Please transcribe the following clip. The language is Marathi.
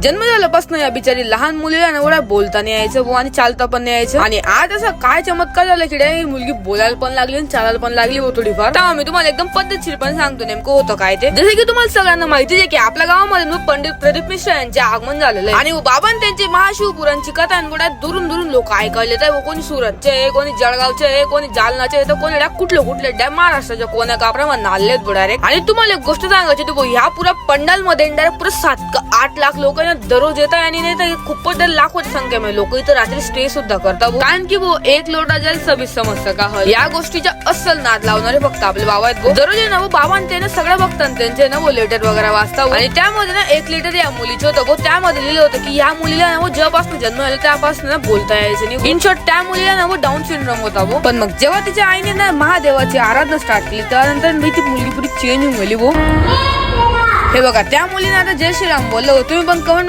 जन्म झाल्यापासून या बिचारी लहान मुलीला एवढा बोलता नाही यायचं आणि चालता पण नाही यायचं. आणि आज असं काय चमत्कार झाला की ही मुलगी बोलायला पण लागली आणि चालायला पण लागली हो थोडीफार. तेव्हा मी तुम्हाला एकदम पद्धतशीरपणे सांगतो नेमकं होतं काय ते. जसे की तुम्हाला सगळ्यांना माहितीच आहे की आपल्या गावामध्ये पंडित प्रदीप मिश्रा यांचे आगमन झालेलं आहे आणि बाबा त्यांची महाशिवपुरांची कथा दुरून दुरून लोक ऐकायले तर कोणी सुरतचे, कोणी जळगावचे, कोणी जालनाचे, तर कोणी कुठले डॅम महाराष्ट्राच्या कोण्या कापरा नाल्लेत डायरेक्ट. आणि तुम्हाला एक गोष्ट सांगायची तू ह्या पुरा पंडाल मध्ये डायरेक्ट पुरा 7-8 लाख लोक दररोज येतात आणि नाही खूपच लाखोच्या संख्येमध्ये लोक इथं रात्री स्टे सुद्धा करतात. कारण की एक लोटा जल सभी समजतं का या गोष्टीच्या अस्सल नाद लावणारे फक्त आपले बाबा आहेत. दररोज ना बाबा त्याने सगळं बघतात त्यांचे ना लेटर वगैरे वाचतात आणि त्यामध्ये ना 1 लिटर या मुलीचं होतं त्यामध्ये लिहिलं होतं की या मुलीला ना जेव्हापासून जन्म झाला त्यापासून ना बोलता यायचं नाही. इन शॉर्ट त्या मुलीला ना डाऊन सिंड्रोम होता. पण मग जेव्हा तिच्या आईने ना महादेवाची आराधना स्टार्ट केली त्यानंतर ती मुलगी पुरी चेंज होऊन गेली. हे बघा त्या मुलीने आता जय श्रीराम बोललो. तुम्ही पण कमेंट